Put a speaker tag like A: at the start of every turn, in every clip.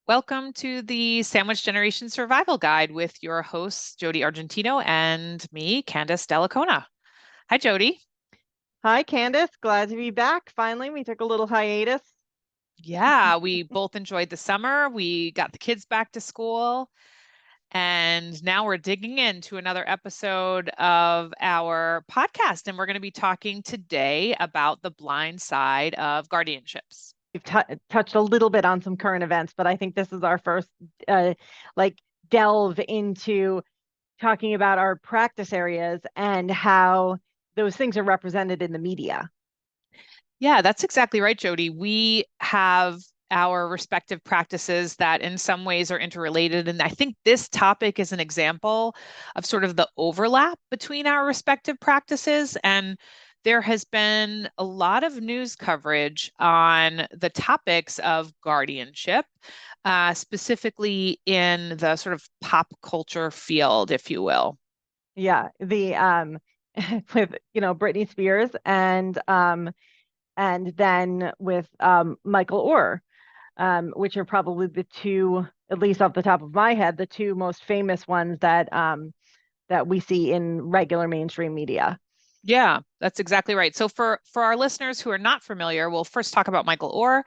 A: Welcome to the Sandwich Generation Survival Guide with your hosts, Jodi Argentino and me, Candace Dellacona. Hi, Jodi.
B: Hi, Candace. Glad to be back. Finally, we took a little hiatus.
A: Yeah, we both enjoyed the summer. We got the kids back to school, and now we're digging into another episode of our podcast. And we're going to be talking today about the blind side of guardianships.
B: We've touched a little bit on some current events, but I think this is our first uh, like delve into talking about our practice areas and how those things are represented in the media.
A: Yeah, that's exactly right, Jodi. We have our respective practices that in some ways are interrelated. And I think this topic is an example of sort of the overlap between our respective practices. And there has been a lot of news coverage on the topics of guardianship, specifically in the sort of pop culture field, if you will.
B: Yeah, the with Britney Spears and then with Michael Oher, which are probably the two, at least off the top of my head, the two most famous ones that we see in regular mainstream media.
A: Yeah, that's exactly right. So for our listeners who are not familiar, we'll first talk about Michael Orr,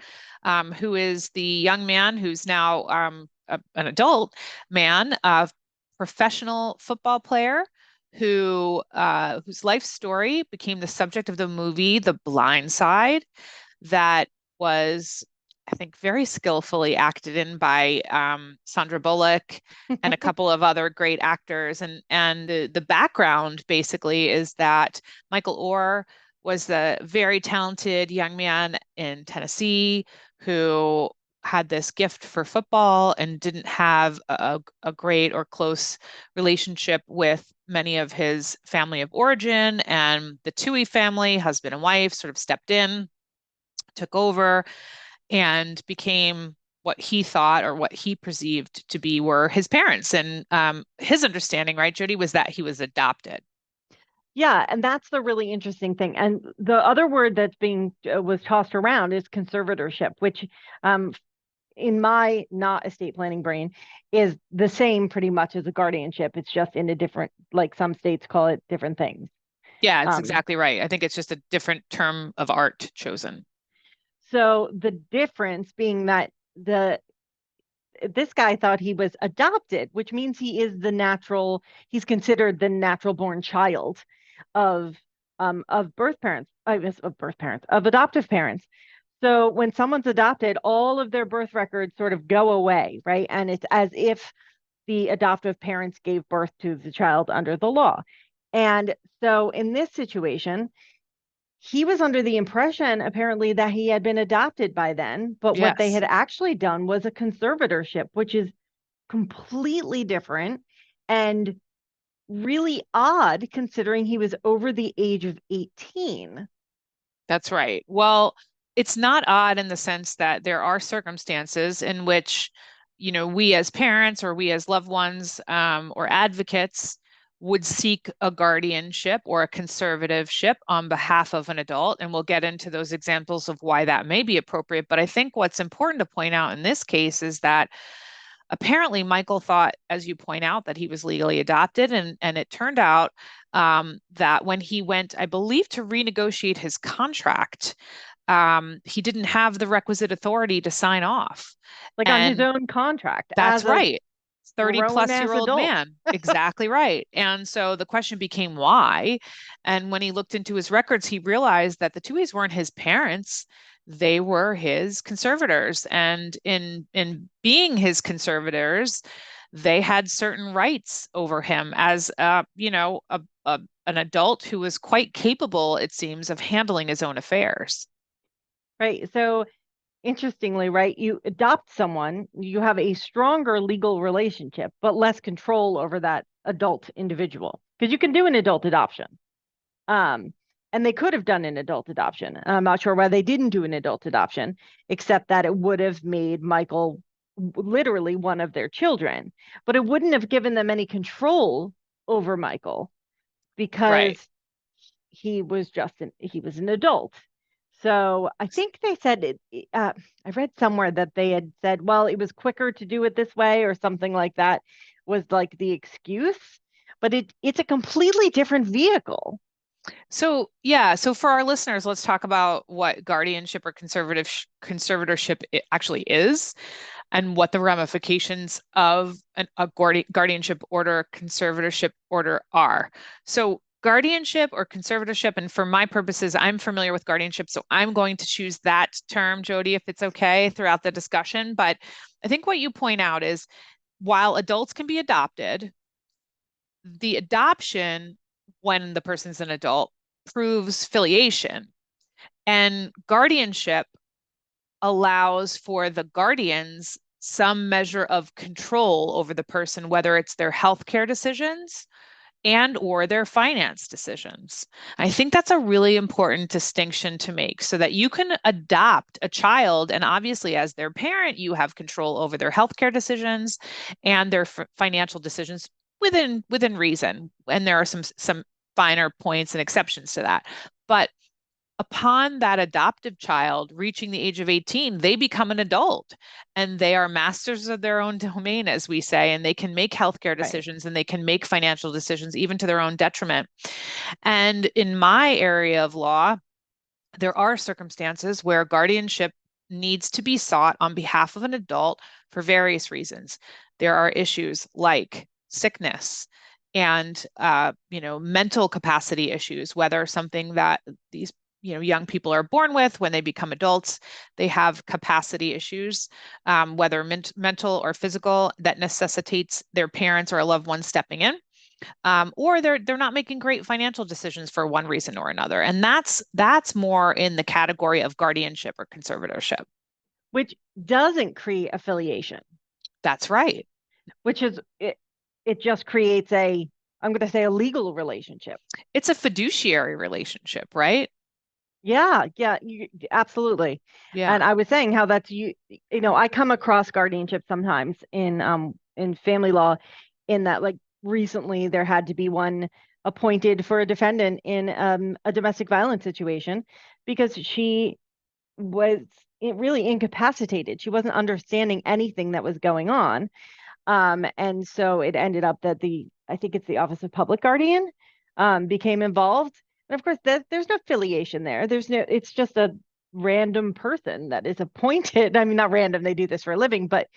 A: who is the young man who's now an adult man, a professional football player whose life story became the subject of the movie The Blind Side, that was, I think, very skillfully acted in by Sandra Bullock and a couple of other great actors. And the background basically is that Michael Orr was a very talented young man in Tennessee who had this gift for football and didn't have a great or close relationship with many of his family of origin. And the Toohey family, husband and wife, sort of stepped in, took over, and became what he thought or what he perceived to be were his parents. And his understanding, right, Jodi, was that he was adopted.
B: Yeah, and that's the really interesting thing. And the other word that's being was tossed around is conservatorship, which in my not estate planning brain is the same pretty much as a guardianship. It's just in a different, like some states call it different things.
A: Yeah, it's
B: Um,
A: exactly right. I think it's just a different term of art chosen.
B: so the difference being that the this guy thought he was adopted, which means he's considered the natural born child of of birth parents, I guess of birth parents, of adoptive parents. So when someone's adopted, all of their birth records sort of go away, right? And it's as if the adoptive parents gave birth to the child under the law. And so in this situation, he was under the impression apparently that he had been adopted by then, but what they
A: Yes.
B: had actually done was a conservatorship, which is completely different and really odd considering he was over the age of 18.
A: That's right. Well, it's not odd in the sense that there are circumstances in which, we as parents or we as loved ones or advocates would seek a guardianship or a conservativeship on behalf of an adult. And we'll get into those examples of why that may be appropriate. But I think what's important to point out in this case is that apparently Michael thought, as you point out, that he was legally adopted. And it turned out that when he went, I believe, to renegotiate his contract, he didn't have the requisite authority to sign off.
B: Like on his
A: And
B: own contract
A: that's
B: as a
A: right. 30
B: grown
A: plus year
B: ass
A: old
B: adult.
A: man. Exactly right. And so the question became why. And when he looked into his records, he realized that the Tuohys weren't his parents. They were his conservators. And in being his conservators, they had certain rights over him as an adult who was quite capable, it seems, of handling his own affairs.
B: Right. So interestingly, right, you adopt someone, you have a stronger legal relationship, but less control over that adult individual because you can do an adult adoption. Um, and they could have done an adult adoption. I'm not sure why they didn't do an adult adoption, except that it would have made Michael literally one of their children, but it wouldn't have given them any control over Michael
A: Right.
B: because he was an adult. So I think they said I read somewhere that they had said, well, it was quicker to do it this way or something like that was like the excuse, but it's a completely different vehicle.
A: So, yeah, so for our listeners, let's talk about what guardianship or conservatorship actually is and what the ramifications of a guardianship order, conservatorship order are. So, guardianship or conservatorship, and for my purposes, I'm familiar with guardianship, so I'm going to choose that term, Jodi, if it's okay, throughout the discussion. But I think what you point out is while adults can be adopted, the adoption, when the person's an adult, proves filiation. And guardianship allows for the guardians some measure of control over the person, whether it's their healthcare decisions and or their finance decisions. I think that's a really important distinction to make so that you can adopt a child and obviously as their parent you have control over their healthcare decisions and their financial decisions within reason. And there are some finer points and exceptions to that. But upon that adoptive child reaching the age of 18, they become an adult and they are masters of their own domain, as we say, and they can make healthcare
B: Right.
A: decisions and they can make financial decisions, even to their own detriment. And in my area of law, there are circumstances where guardianship needs to be sought on behalf of an adult for various reasons. There are issues like sickness and mental capacity issues, whether something that these young people are born with when they become adults, they have capacity issues, whether mental or physical, that necessitates their parents or a loved one stepping in, or they're not making great financial decisions for one reason or another, and that's more in the category of guardianship or conservatorship.
B: Which doesn't create affiliation,
A: That's right.
B: which is it just creates I'm going to say a legal relationship.
A: It's a fiduciary relationship, right?
B: Yeah, yeah, absolutely.
A: Yeah.
B: And I was saying how that's I come across guardianship sometimes in family law in that like recently there had to be one appointed for a defendant in a domestic violence situation because she was really incapacitated. She wasn't understanding anything that was going on. And so it ended up that I think it's the Office of Public Guardian, became involved. And of course, there's no affiliation there. It's just a random person that is appointed. I mean, not random, they do this for a living, but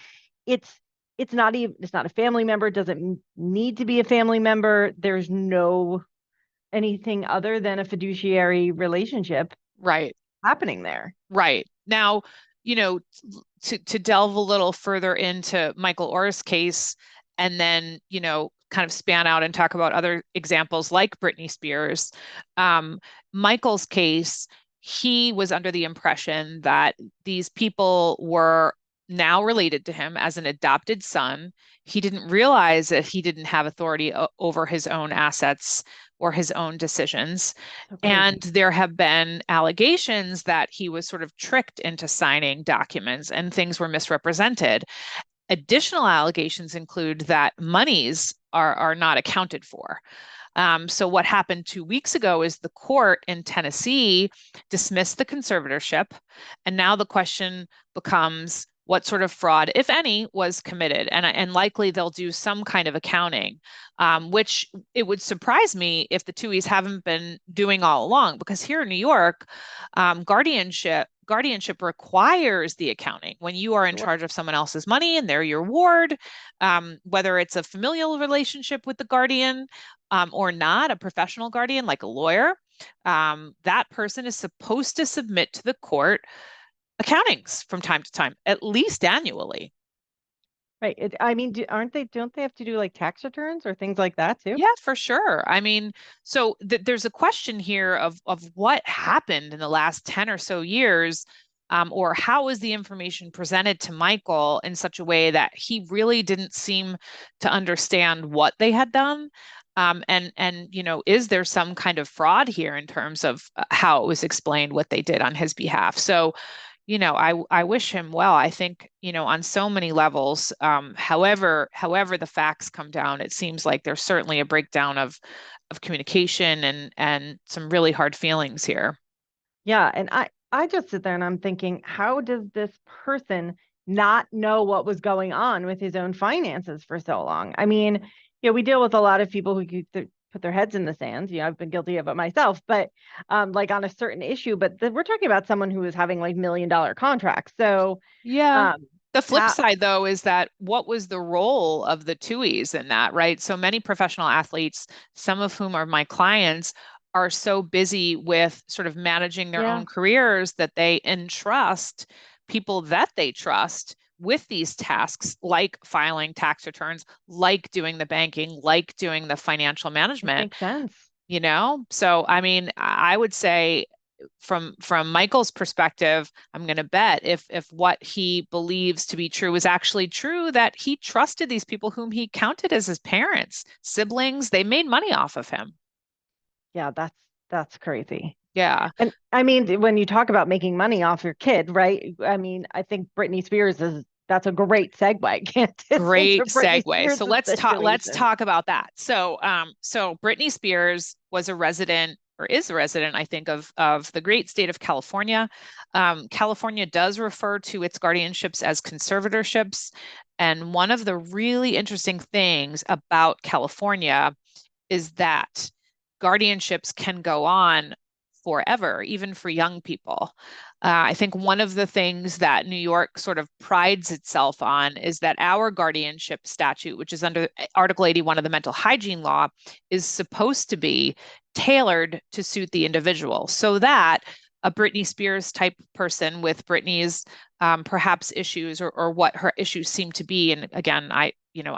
B: it's it's not a family member, it doesn't need to be a family member. There's no anything other than a fiduciary relationship
A: Right.
B: happening there.
A: Right. Now, you know, to delve a little further into Michael Orr's case and then, kind of span out and talk about other examples like Britney Spears. Michael's case, he was under the impression that these people were now related to him as an adopted son. He didn't realize that he didn't have authority over his own assets or his own decisions.
B: So
A: And
B: crazy.
A: there have been allegations that he was sort of tricked into signing documents and things were misrepresented. Additional allegations include that monies are not accounted for. So what happened 2 weeks ago is the court in Tennessee dismissed the conservatorship, and now the question becomes what sort of fraud, if any, was committed, and likely they'll do some kind of accounting, which it would surprise me if the Tuohys haven't been doing all along, because here in New York, guardianship requires the accounting when you are in
B: Sure.
A: charge of someone else's money and they're your ward, whether it's a familial relationship with the guardian, or not, a professional guardian like a lawyer, that person is supposed to submit to the court accountings from time to time, at least annually.
B: Right. I mean, don't they have to do like tax returns or things like that too?
A: Yeah, for sure. I mean, so there's a question here of what happened in the last 10 or so years, or how was the information presented to Michael in such a way that he really didn't seem to understand what they had done? And is there some kind of fraud here in terms of how it was explained what they did on his behalf? So I wish him well. I think, on so many levels, however the facts come down, it seems like there's certainly a breakdown of communication and some really hard feelings here.
B: Yeah, and I just sit there and I'm thinking, how does this person not know what was going on with his own finances for so long? I mean, we deal with a lot of people who put their heads in the sands. I've been guilty of it myself, but like on a certain issue. But we're talking about someone who is having like $1 million contracts. So,
A: Yeah.
B: um,
A: The flip
B: how,
A: side, though, is that what was the role of the TUIs in that, right? So many professional athletes, some of whom are my clients, are so busy with sort of managing their
B: yeah,
A: own careers that they entrust people that they trust with these tasks, like filing tax returns, like doing the banking, like doing the financial
B: it
A: management,
B: makes sense.
A: So I mean, I would say from Michael's perspective, I'm going to bet if what he believes to be true is actually true, that he trusted these people whom he counted as his parents, siblings, they made money off of him.
B: Yeah, that's crazy.
A: Yeah.
B: And I mean, when you talk about making money off your kid, right? I mean, I think Britney Spears that's a great segue, Candace, into
A: Great
B: Britney
A: segue.
B: Spears'
A: So let's
B: situation.
A: talk about that. So Britney Spears was a resident or is a resident, I think, of the great state of California. California does refer to its guardianships as conservatorships. And one of the really interesting things about California is that guardianships can go on forever, even for young people. I think one of the things that New York sort of prides itself on is that our guardianship statute, which is under Article 81 of the mental hygiene law, is supposed to be tailored to suit the individual so that a Britney Spears type person with Britney's perhaps issues or what her issues seem to be. And again, I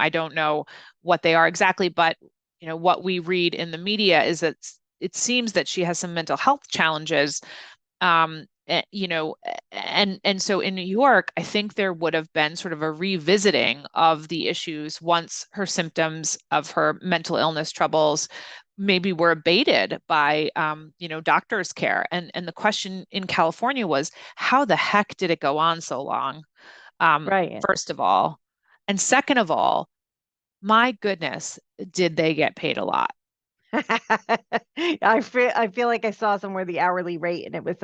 A: don't know what they are exactly, but what we read in the media is that it seems that she has some mental health challenges. And so in New York, I think there would have been sort of a revisiting of the issues once her symptoms of her mental illness troubles maybe were abated by doctor's care. And the question in California was, how the heck did it go on so long?
B: Right.
A: First of all, and second of all, my goodness, did they get paid a lot?
B: I feel like I saw somewhere the hourly rate and it was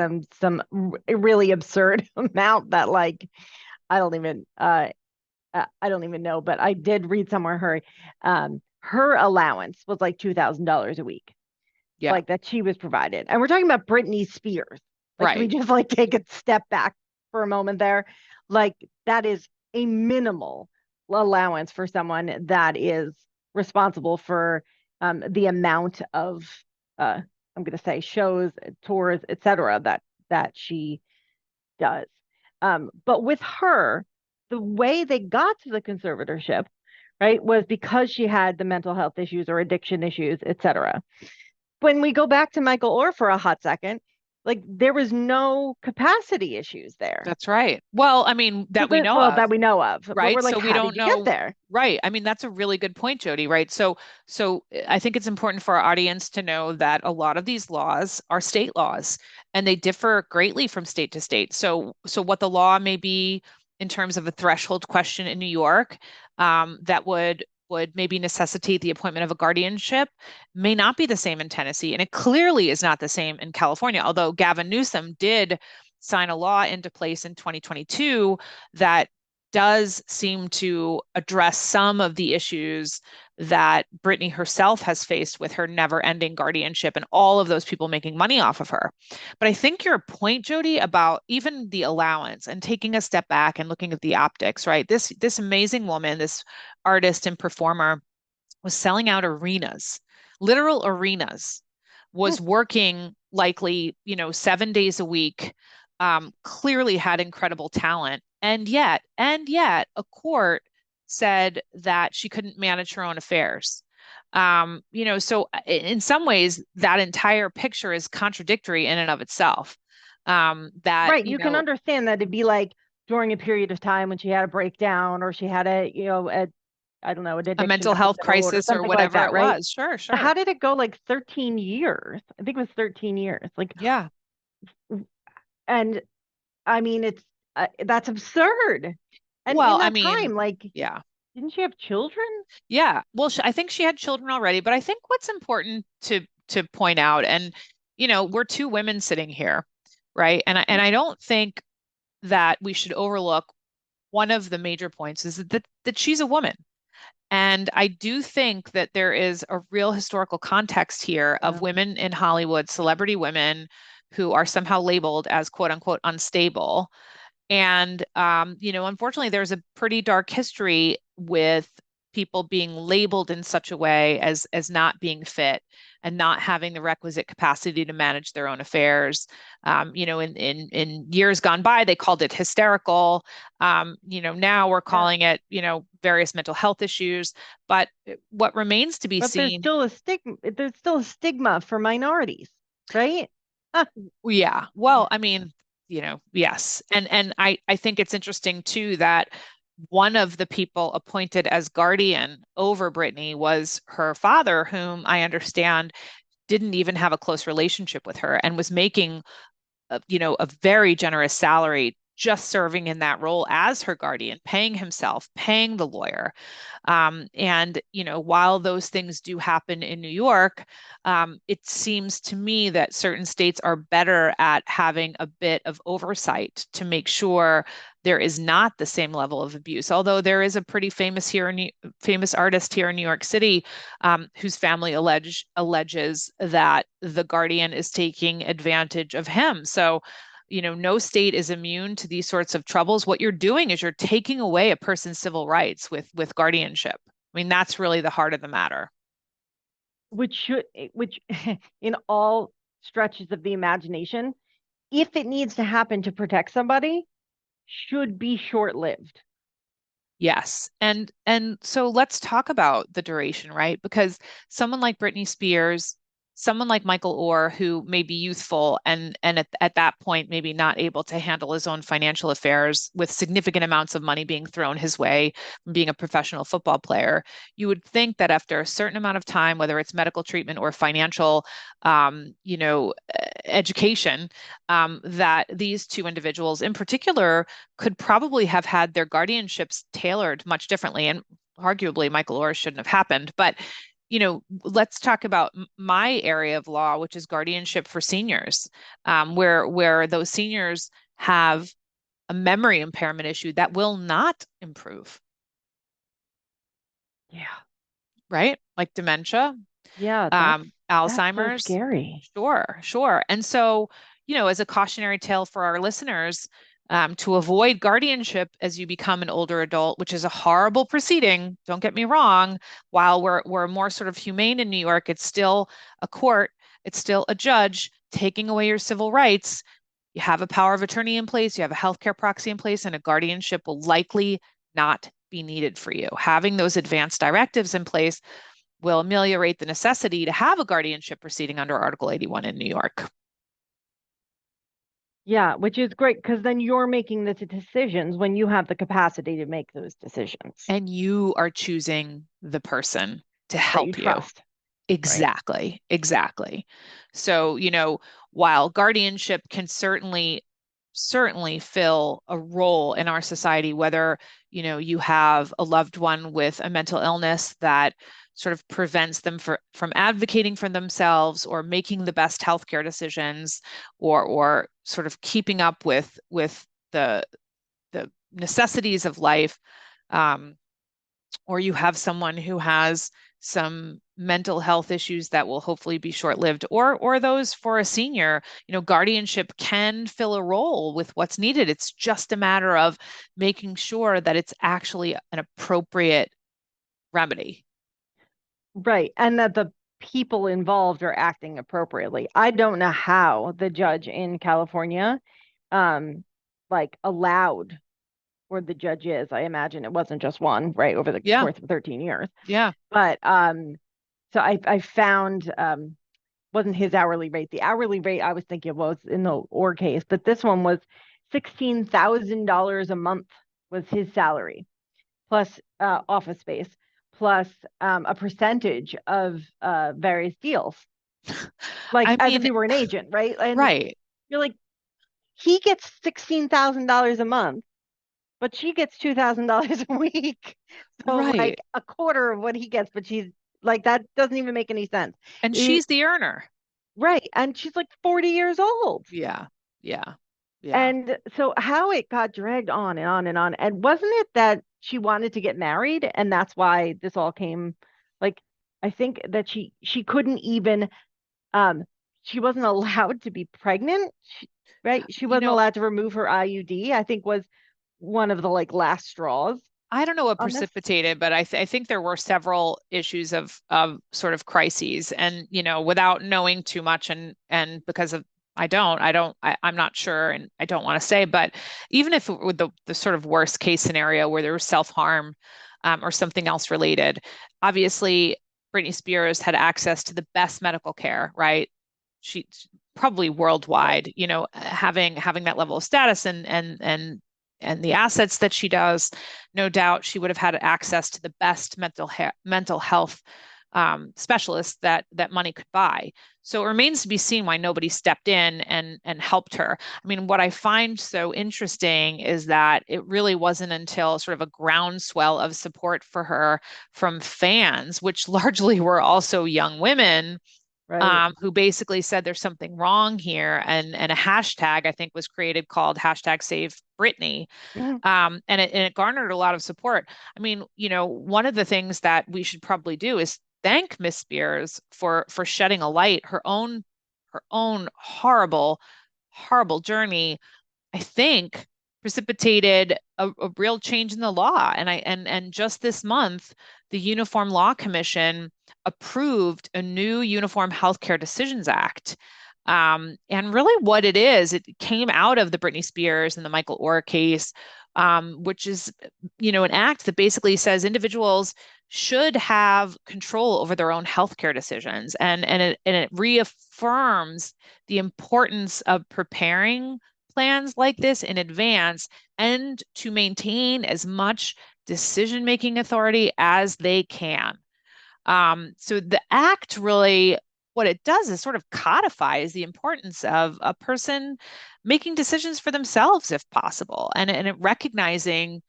B: really absurd amount that like I don't even know, but I did read somewhere her allowance was like $2,000 a week,
A: Yeah,
B: like that she was provided. And we're talking about Britney Spears. Like, can we
A: right.
B: just like take a step back for a moment there? Like, that is a minimal allowance for someone that is responsible for the amount of I'm going to say shows, tours, etc. that she does. But with her, the way they got to the conservatorship, right, was because she had the mental health issues or addiction issues, etc. When we go back to Michael Orr for a hot second, like there was no capacity issues there.
A: That's right. Well, I mean, that we know
B: Well,
A: of,
B: that we know of, but
A: right?
B: we're like,
A: So we
B: how did
A: don't
B: you get
A: know,
B: there?
A: right? I mean, that's a really good point, Jodi, right? So I think it's important for our audience to know that a lot of these laws are state laws and they differ greatly from state to state. So what the law may be in terms of a threshold question in New York, that would maybe necessitate the appointment of a guardianship may not be the same in Tennessee. And it clearly is not the same in California, although Gavin Newsom did sign a law into place in 2022 that does seem to address some of the issues that Britney herself has faced with her never ending guardianship and all of those people making money off of her. But I think your point, Jodi, about even the allowance and taking a step back and looking at the optics, right? This amazing woman, this artist and performer was selling out arenas, literal arenas,
B: Hmm.
A: was working likely, 7 days a week, clearly had incredible talent. And yet, a court said that she couldn't manage her own affairs. So in some ways, that entire picture is contradictory in and of itself. That,
B: Right. You can understand that it'd be like during a period of time when she had a breakdown or she had I don't know, an
A: a
B: addiction
A: mental health
B: episode or
A: crisis or
B: something like
A: whatever
B: that,
A: it
B: right?
A: was. Sure,
B: But how
A: sure.
B: did it go like 13 years? I think it was 13 years. Like,
A: Yeah.
B: and I mean, that's absurd. And in
A: Well, I
B: that
A: mean,
B: time, like,
A: yeah.
B: didn't she have children?
A: Yeah. Well, I think she had children already, but I think what's important to point out, and we're two women sitting here. right? And I don't think that we should overlook one of the major points is that she's a woman. And I do think that there is a real historical context here of
B: Yeah.
A: women in Hollywood, celebrity women who are somehow labeled as quote unquote unstable. And unfortunately, there's a pretty dark history with people being labeled in such a way as not being fit and not having the requisite capacity to manage their own affairs. In years gone by, they called it hysterical. Now we're
B: Yeah.
A: calling it, various mental health issues. But what remains to be
B: But there's
A: seen.
B: still a stigma. There's still a stigma for minorities, right? Huh.
A: Yeah. Well, I mean, yes. And I think it's interesting too that one of the people appointed as guardian over Brittany was her father, whom I understand didn't even have a close relationship with her and was making a very generous salary just serving in that role as her guardian, paying himself, paying the lawyer. And, while those things do happen in New York, it seems to me that certain states are better at having a bit of oversight to make sure there is not the same level of abuse. Although there is a pretty famous artist here in New York City, whose family alleges that the guardian is taking advantage of him. So no state is immune to these sorts of troubles. What you're doing is you're taking away a person's civil rights with guardianship. I mean, that's really the heart of the matter.
B: Which in all stretches of the imagination, if it needs to happen to protect somebody, should be short-lived.
A: Yes. And so let's talk about the duration, right? Because someone like Britney Spears, someone like Michael Oher, who may be youthful and at that point maybe not able to handle his own financial affairs with significant amounts of money being thrown his way from being a professional football player, you would think that after a certain amount of time, whether it's medical treatment or financial, education, that these two individuals in particular could probably have had their guardianships tailored much differently. And arguably, Michael Orr shouldn't have happened. But, let's talk about my area of law, which is guardianship for seniors, where those seniors have a memory impairment issue that will not improve,
B: Yeah.
A: right? Like dementia,
B: Yeah, that's so
A: Alzheimer's.
B: scary.
A: Sure, sure. And so, as a cautionary tale for our listeners, to avoid guardianship as you become an older adult, which is a horrible proceeding, don't get me wrong. While we're more sort of humane in New York, it's still a court, it's still a judge taking away your civil rights. You have a power of attorney in place, you have a healthcare proxy in place, and a guardianship will likely not be needed for you. Having those advanced directives in place will ameliorate the necessity to have a guardianship proceeding under Article 81 in New York.
B: Yeah, which is great because then you're making the decisions when you have the capacity to make those decisions
A: And you are choosing the person to
B: that you
A: help you.
B: trust, right?
A: Exactly, exactly. So, while guardianship can certainly fill a role in our society, whether, you have a loved one with a mental illness that sort of prevents them from advocating for themselves or making the best healthcare decisions or sort of keeping up with the necessities of life, um, or you have someone who has some mental health issues that will hopefully be short-lived, or those for a senior, guardianship can fill a role with what's needed. It's just a matter of making sure that it's actually an appropriate remedy.
B: Right. And that the people involved are acting appropriately. I don't know how the judge in California um like allowed, or the judge is, I imagine it wasn't just one, right, over the
A: Yeah,
B: course of 13 years.
A: yeah.
B: But so I found wasn't his hourly rate. The hourly rate I was thinking was in the Orr case, but this one was $16,000 a month was his salary, plus office space, plus a percentage of various deals, like
A: I
B: as if
A: mean,
B: he were an agent, right? And
A: right,
B: you're like, he gets $16,000 a month, but she gets $2,000 a week. So
A: right.
B: like a quarter of what he gets, but she's like, that doesn't even make any sense.
A: And
B: It,
A: she's the earner.
B: right. And she's like 40 years old.
A: Yeah. Yeah. Yeah.
B: And so how it got dragged on and on and on. And wasn't it that she wanted to get married and that's why this all came like I think that she couldn't even um she wasn't allowed to be pregnant, right? She
A: You
B: wasn't
A: know,
B: allowed to remove her IUD, I think was one of the like last straws
A: I don't know what
B: on this.
A: precipitated, but I think there were several issues of sort of crises, and without knowing too much, and because of I'm not sure, and I don't want to say, but even if with the sort of worst case scenario where there was self-harm, or something else related, obviously Britney Spears had access to the best medical care, right? She probably worldwide, having that level of status and the assets that she does, no doubt she would have had access to the best mental health specialists that money could buy. So it remains to be seen why nobody stepped in and helped her. I mean, what I find so interesting is that it really wasn't until sort of a groundswell of support for her from fans, which largely were also young women,
B: Right.
A: who basically said there's something wrong here, and a hashtag I think was created called hashtag Save Britney,
B: Mhm.
A: and it garnered a lot of support. I mean, one of the things that we should probably do is thank Miss Spears for shedding a light her own horrible, horrible journey. I think precipitated a real change in the law. And just this month, the Uniform Law Commission approved a new Uniform Healthcare Decisions Act. And really, what it is, it came out of the Britney Spears and the Michael Oher case, which is, an act that basically says individuals should have control over their own healthcare decisions, and it reaffirms the importance of preparing plans like this in advance and to maintain as much decision making authority as they can. So the act really, what it does is sort of codifies the importance of a person making decisions for themselves if possible, and it recognizing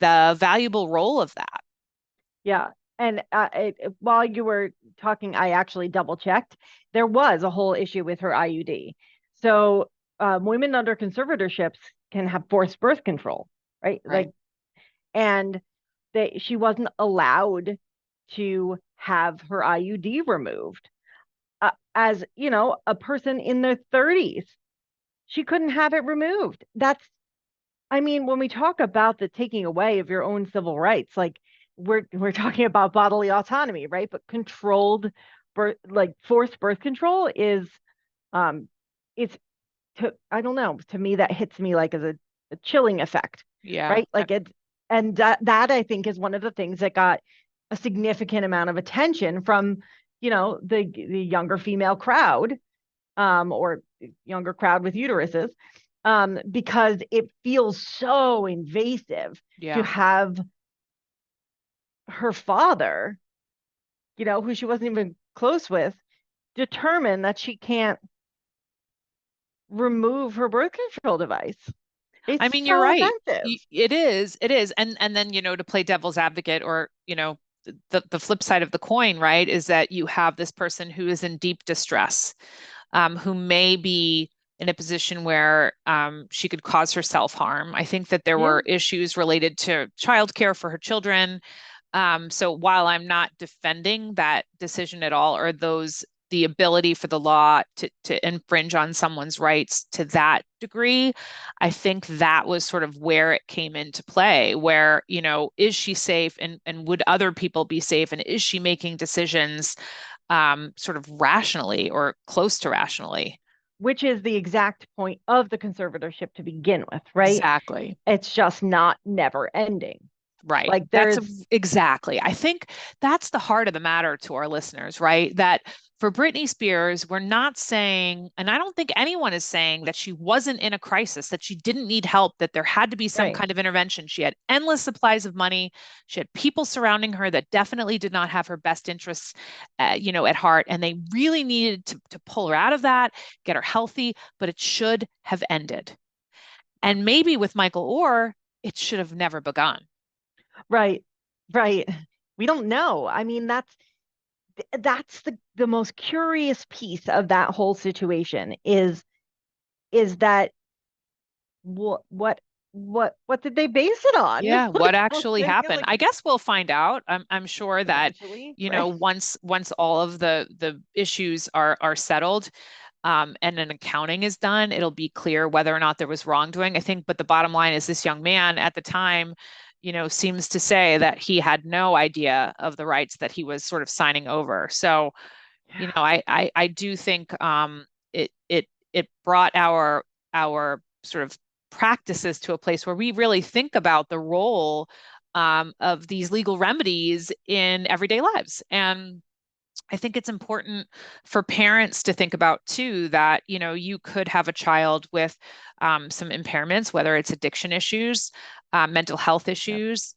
A: the valuable role of that.
B: Yeah. And while you were talking, I actually double checked. There was a whole issue with her IUD. So women under conservatorships can have forced birth control, right?
A: Right.
B: Like, and she wasn't allowed to have her IUD removed. As you know, a person in their 30s, she couldn't have it removed. I mean, when we talk about the taking away of your own civil rights, like we're talking about bodily autonomy, right? But controlled birth, like forced birth control is, um, it's I don't know, to me that hits me like as a chilling effect,
A: Yeah.
B: right? Like it, and that I think is one of the things that got a significant amount of attention from, the younger female crowd, or younger crowd with uteruses, because it feels so invasive to
A: Yeah.
B: have her father, who she wasn't even close with, determine that she can't remove her birth control device. It's
A: I mean, you're
B: so
A: right.
B: offensive.
A: It is. And then, to play devil's advocate, or, the flip side of the coin, right, is that you have this person who is in deep distress, who may be in a position where, she could cause herself harm. I think that there
B: Yeah.
A: were issues related to childcare for her children. So while I'm not defending that decision at all, or the ability for the law to infringe on someone's rights to that degree, I think that was sort of where it came into play, where, is she safe, and would other people be safe? And is she making decisions, sort of rationally or close to rationally?
B: Which is the exact point of the conservatorship to begin with, right?
A: Exactly.
B: It's just not never ending.
A: Right.
B: Like there's
A: Exactly. I think that's the heart of the matter to our listeners, right? That for Britney Spears, we're not saying, and I don't think anyone is saying that she wasn't in a crisis, that she didn't need help, that there had to be some
B: right.
A: kind of intervention. She had endless supplies of money. She had people surrounding her that definitely did not have her best interests, at heart. And they really needed to pull her out of that, get her healthy, but it should have ended. And maybe with Michael Oher, it should have never begun.
B: Right. Right. We don't know. I mean, that's the most curious piece of that whole situation is that what did they base it on?
A: Yeah, what
B: Like,
A: actually happened?
B: like
A: I guess we'll find out. I'm sure that,
B: eventually,
A: you know,
B: right?
A: once all of the issues are settled, and an accounting is done, it'll be clear whether or not there was wrongdoing. I think, but the bottom line is this young man at the time, you know, seems to say that he had no idea of the rights that he was sort of signing over. So, you know, I do think it brought our sort of practices to a place where we really think about the role of these legal remedies in everyday lives. And I think it's important for parents to think about too that, you know, you could have a child with some impairments, whether it's addiction issues, mental health
B: Yep.
A: issues,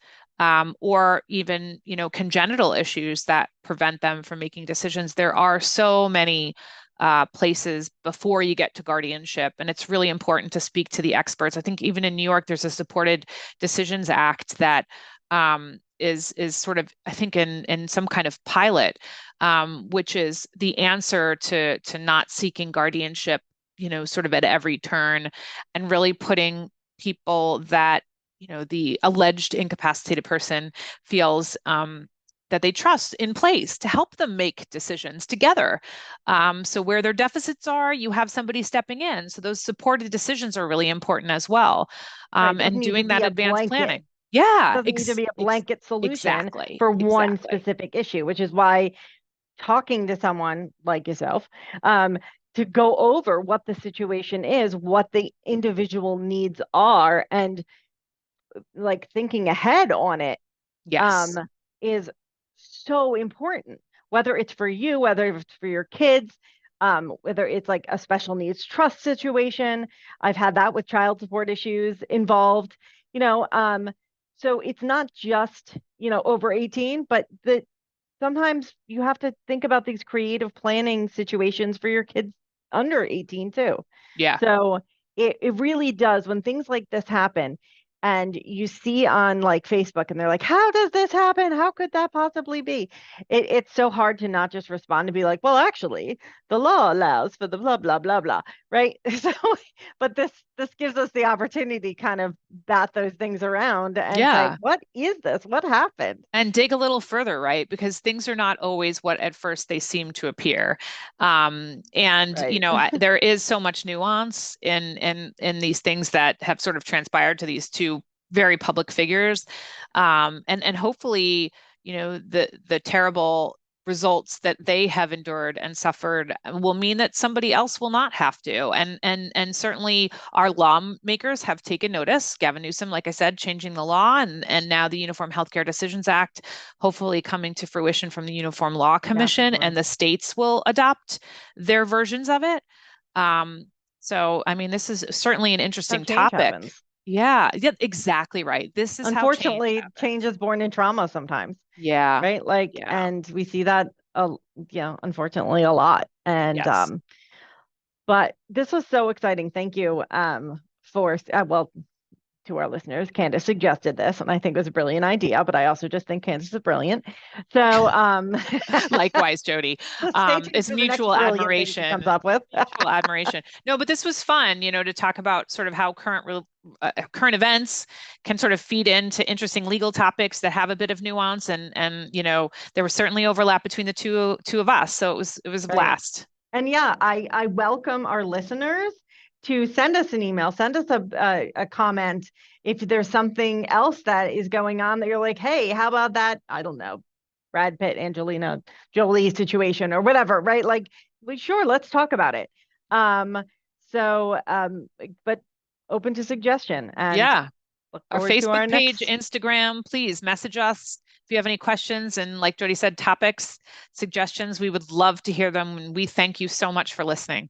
A: or even, you know, congenital issues that prevent them from making decisions. There are so many places before you get to guardianship, and it's really important to speak to the experts. I think even in New York, there's a Supported Decisions Act that is sort of, I think, in some kind of pilot, which is the answer to not seeking guardianship, you know, sort of at every turn, and really putting people that, you know, the alleged incapacitated person feels that they trust in place to help them make decisions together. So where their deficits are, you have somebody stepping in. So those supported decisions are really important as well,
B: Right. Doesn't
A: and
B: need to
A: doing
B: be
A: that
B: a
A: advanced
B: blanket.
A: planning. Yeah,
B: Doesn't need to be a blanket solution
A: exactly,
B: for one
A: exactly.
B: specific issue, which is why talking to someone like yourself, um, to go over what the situation is, what the individual needs are, and like thinking ahead on it, um,
A: Yes.
B: is so important. Whether it's for you, whether it's for your kids, whether it's like a special needs trust situation. I've had that with child support issues involved, you know. So it's not just, you know, over 18, but the sometimes you have to think about these creative planning situations for your kids under 18 too.
A: Yeah.
B: So it really does when things like this happen and you see on like Facebook and they're like, how does this happen? How could that possibly be? It's so hard to not just respond and be like, well, actually, the law allows for the blah, blah, blah, blah. Right. So, but this gives us the opportunity to kind of bat those things around and say,
A: Yeah.
B: what is this? What happened?
A: And dig a little further, right? Because things are not always what at first they seem to appear. And you
B: Right.
A: know, there is so much nuance in these things that have sort of transpired to these two very public figures. And hopefully, you know, the terrible results that they have endured and suffered will mean that somebody else will not have to. And certainly our lawmakers have taken notice. Gavin Newsom, like I said, changing the law, and now the Uniform Healthcare Decisions Act, hopefully coming to fruition from the Uniform Law
B: Yeah,
A: Commission,
B: well,
A: and the states will adopt their versions of it. Um, so, I mean, this is certainly an
B: how
A: interesting
B: change
A: topic.
B: happens.
A: Yeah, yeah, exactly right. This is how change
B: Unfortunately, change
A: happens.
B: is born in trauma sometimes,
A: Yeah,
B: right? Like,
A: yeah,
B: and we see that, yeah, unfortunately, a lot. And
A: yes.
B: but this was so exciting. Thank you, for well, to our listeners. Candace suggested this, and I think it was a brilliant idea, but I also just think Candace is brilliant. So
A: Likewise, Jodi.
B: so stay tuned
A: It's
B: for the next
A: mutual
B: brilliant thing she comes
A: admiration.
B: up with.
A: Mutual admiration. No, but this was fun, you know, to talk about sort of how current events can sort of feed into interesting legal topics that have a bit of nuance, and you know, there was certainly overlap between the two of us, so it was a
B: Right.
A: blast.
B: And yeah, I welcome our listeners to send us an email, send us a comment if there's something else that is going on that you're like, hey, how about that? I don't know, Brad Pitt, Angelina Jolie situation or whatever, right? Like, we sure, let's talk about it. Um, but open to suggestion and
A: Yeah.
B: look
A: Our
B: forward to
A: Facebook
B: our
A: page,
B: next.
A: Instagram, please message us if you have any questions. And like Jodi said, topics, suggestions, we would love to hear them. And we thank you so much for listening.